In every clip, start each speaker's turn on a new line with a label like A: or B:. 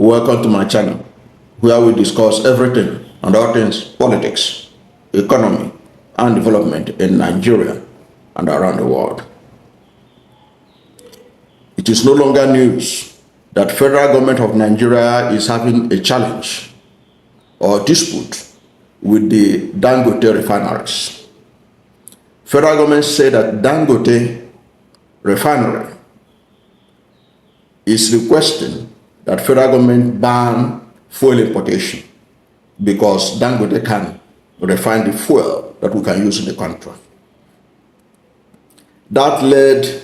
A: Welcome to my channel, where we discuss everything and all things politics, economy, and development in Nigeria and around the world. It is no longer news that federal government of Nigeria is having a challenge or dispute with the Dangote refineries. Federal government said that Dangote Refinery is requesting that federal government ban fuel importation because Dangote can refine the fuel that we can use in the country. That led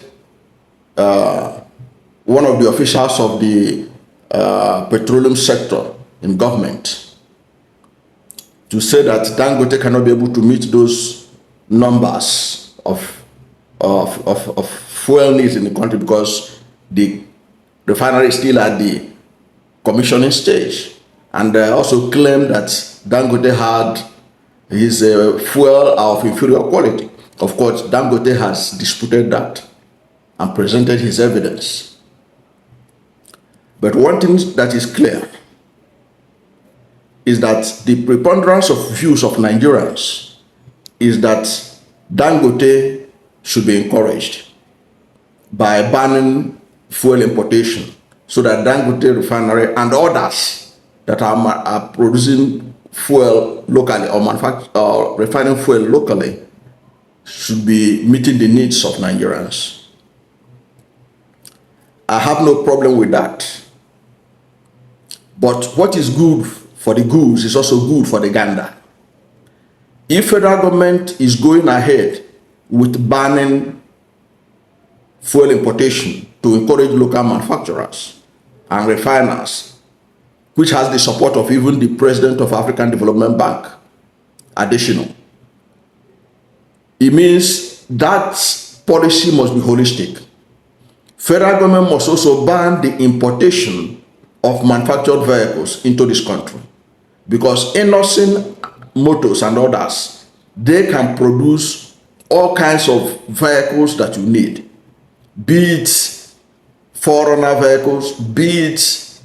A: one of the officials of the petroleum sector in government to say that Dangote cannot be able to meet those numbers of fuel needs in the country because the refinery is still at the commissioning stage, and also claimed that Dangote had his fuel of inferior quality. Of course, Dangote has disputed that and presented his evidence. But one thing that is clear is that the preponderance of views of Nigerians is that Dangote should be encouraged by banning fuel importation so that Dangote Refinery and others that are producing fuel locally or refining fuel locally should be meeting the needs of Nigerians. I have no problem with that. But what is good for the goose is also good for the gander. If federal government is going ahead with banning fuel importation to encourage local manufacturers and refiners, which has the support of even the President of African Development Bank, additional, it means that policy must be holistic. Federal government must also ban the importation of manufactured vehicles into this country, because Innoson Motors and others, they can produce all kinds of vehicles that you need, be it foreigner vehicles, be it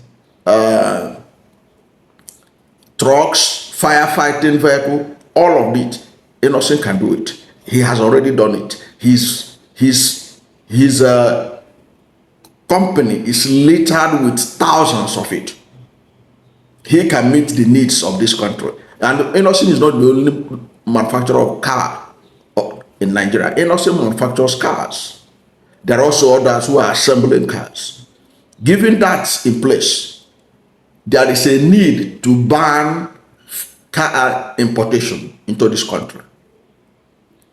A: trucks, firefighting vehicle, all of it. Innoson can do it. He has already done it. His company is littered with thousands of it. He can meet the needs of this country. And Innoson is not the only manufacturer of car in Nigeria. Innoson manufactures cars. There are also others who are assembling cars. Given that in place, there is a need to ban car importation into this country,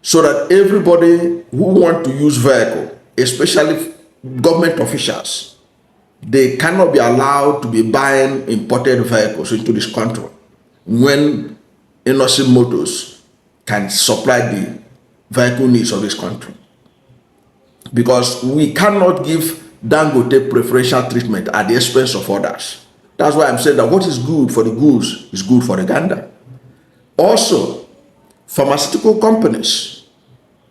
A: so that everybody who want to use vehicle, especially government officials, they cannot be allowed to be buying imported vehicles into this country when Innoson Motors can supply the vehicle needs of this country. Because we cannot give Dangote preferential treatment at the expense of others. That's why I'm saying that what is good for the goose is good for the gander. Also, pharmaceutical companies.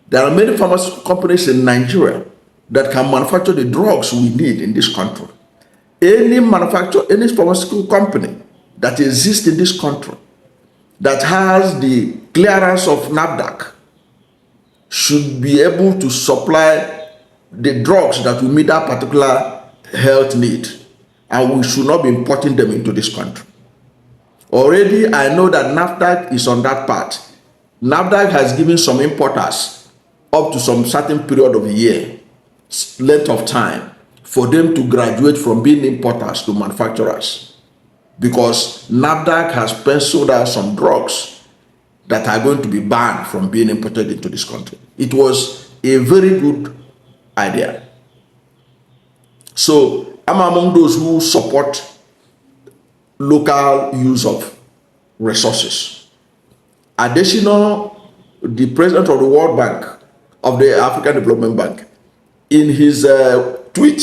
A: There are many pharmaceutical companies in Nigeria that can manufacture the drugs we need in this country. Any pharmaceutical company that exists in this country that has the clearance of NAFDAC should be able to supply the drugs that will meet that particular health need, and we should not be importing them into this country. Already, I know that NAFDAC is on that part. NAFDAC has given some importers up to some certain period of a year, length of time, for them to graduate from being importers to manufacturers, because NAFDAC has penciled out some drugs that are going to be banned from being imported into this country. It was a very good idea. So I'm among those who support local use of resources. Additional, the president of the World Bank, of the African Development Bank, in his tweet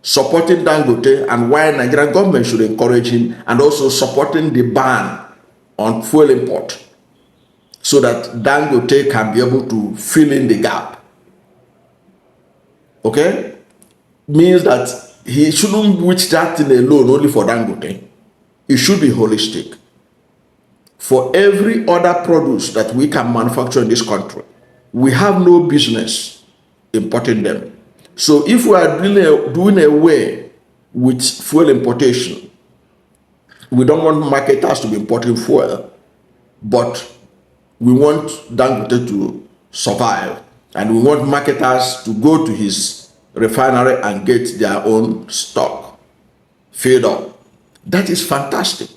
A: supporting Dangote and why Nigerian government should encourage him, and also supporting the ban on fuel import so that Dangote can be able to fill in the gap. Okay? Means that he shouldn't reach that thing alone only for Dangote. It should be holistic. For every other produce that we can manufacture in this country, we have no business importing them. So if we are doing away with fuel importation, we don't want marketers to be importing fuel, but we want Dangote to survive, and we want marketers to go to his refinery and get their own stock filled up. That is fantastic.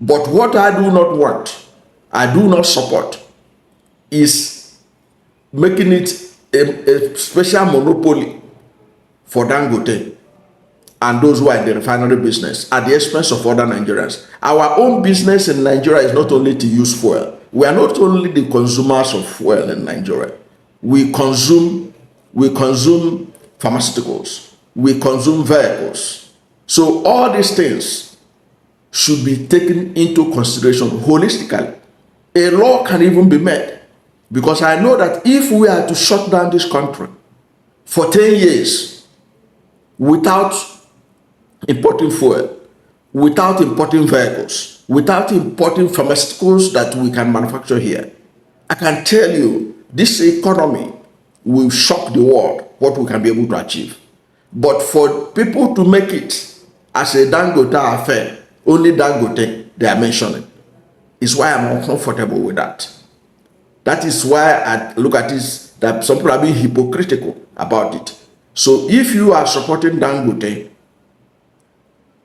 A: But what I do not want, I do not support, is making it a special monopoly for Dangote and those who are in the refinery business at the expense of other Nigerians. Our own business in Nigeria is not only to use fuel. We are not only the consumers of fuel in Nigeria. We consume pharmaceuticals. We consume vehicles. So all these things should be taken into consideration holistically. A law can even be made, because I know that if we are to shut down this country for 10 years without importing fuel, without importing vehicles, without importing pharmaceuticals that we can manufacture here, I can tell you this economy will shock the world what we can be able to achieve. But for people to make it as a Dangote affair, only Dangote they are mentioning, is why I'm uncomfortable with that. That is why I look at this, that some people are being hypocritical about it. So if you are supporting Dangote,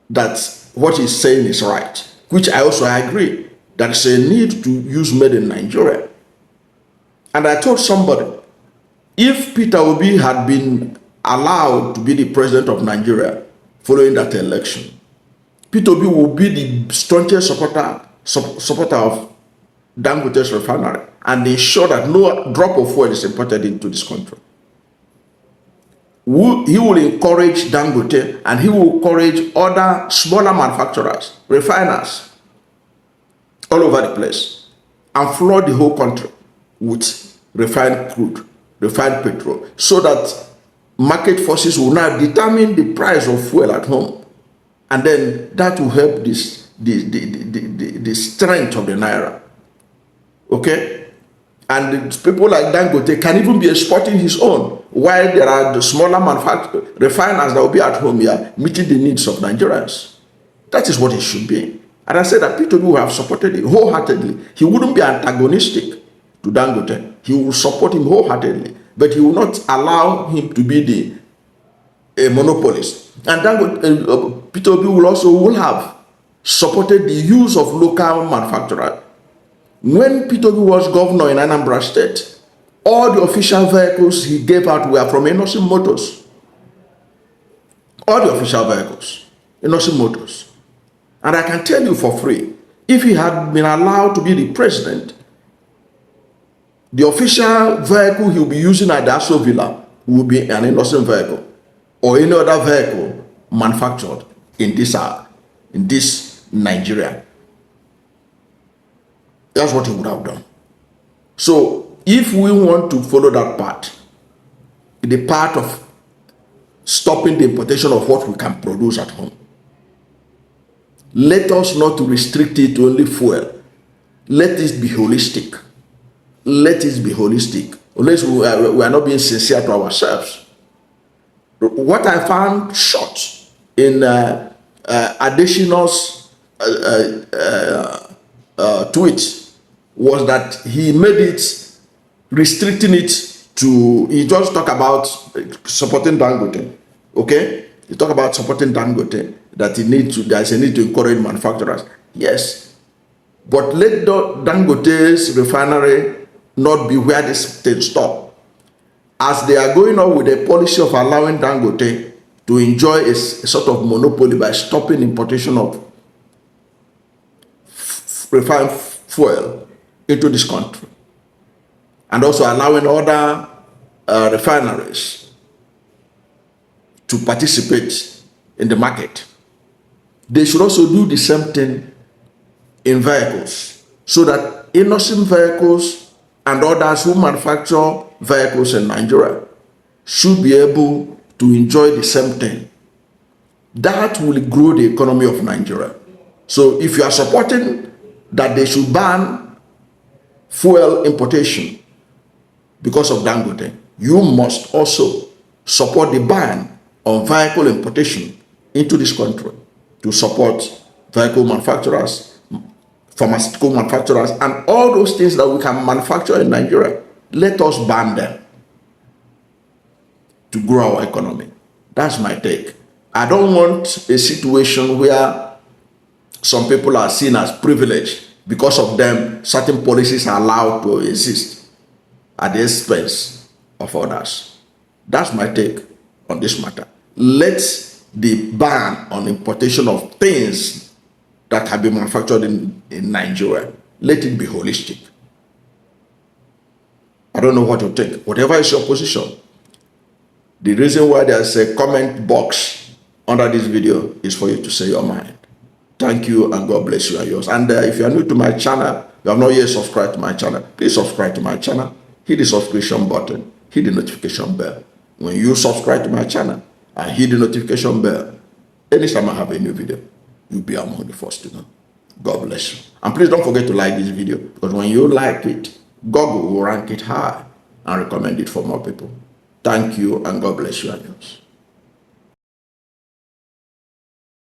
A: that what he's saying is right, which I also agree. There's a need to use made in Nigeria. And I told somebody, if Peter Obi had been allowed to be the president of Nigeria following that election, Peter Obi will be the staunchest supporter of Dangote's refinery and ensure that no drop of fuel is imported into this country. He will encourage Dangote, and he will encourage other smaller manufacturers, refiners, all over the place, and flood the whole country with refined crude, refined petrol, so that market forces will now determine the price of fuel at home, and then that will help the strength of the naira. Okay? And people like Dangote can even be exporting his own, while there are the smaller refiners that will be at home here meeting the needs of Nigerians. That is what it should be. And I said that people who have supported it wholeheartedly, he wouldn't be antagonistic to Dangote. He will support him wholeheartedly, but he will not allow him to be a monopolist. And Dangote, Peter Obi will have supported the use of local manufacturers. When Peter Obi was governor in Anambra State, all the official vehicles he gave out were from Innoson Motors. All the official vehicles, Innoson Motors. And I can tell you for free, if he had been allowed to be the president, the official vehicle he will be using at the Aso Villa will be an Innoson vehicle or any other vehicle manufactured in this Nigeria. That's what he would have done. So if we want to follow that path, the path of stopping the importation of what we can produce at home, let us not restrict it to only fuel. Let it be holistic. Let it be holistic. Unless we are not being sincere to ourselves. What I found short in Additional's tweet was that he made it, restricting it to, he just talk about supporting Dangote, okay? He talk about supporting Dangote, that there's a need to encourage manufacturers. Yes, but let Dangote's refinery not be where this thing stop. As they are going on with a policy of allowing Dangote to enjoy a sort of monopoly by stopping importation of refined fuel into this country, and also allowing other refineries to participate in the market. They should also do the same thing in vehicles, so that innocent vehicles and others who manufacture vehicles in Nigeria should be able to enjoy the same thing That will grow the economy of Nigeria. So if you are supporting that they should ban fuel importation because of Dangote, you must also support the ban on vehicle importation into this country to support vehicle manufacturers, pharmaceutical manufacturers, and all those things that we can manufacture in Nigeria. Let us ban them to grow our economy. That's my take. I don't want a situation where some people are seen as privileged. Because of them, certain policies are allowed to exist at the expense of others. That's my take on this matter. Let the ban on importation of things that can be manufactured in Nigeria, let it be holistic. I don't know what you think. Whatever is your position. The reason why there's a comment box under this video is for you to say your mind. Thank you, and God bless you and yours. And if you are new to my channel, you have not yet subscribed to my channel, please subscribe to my channel. Hit the subscription button, hit the notification bell. When you subscribe to my channel and hit the notification bell, anytime I have a new video, you'll be among the first to know. God bless you. And please don't forget to like this video, because when you like it, Google will rank it high and recommend it for more people. Thank you, and God bless you and yours.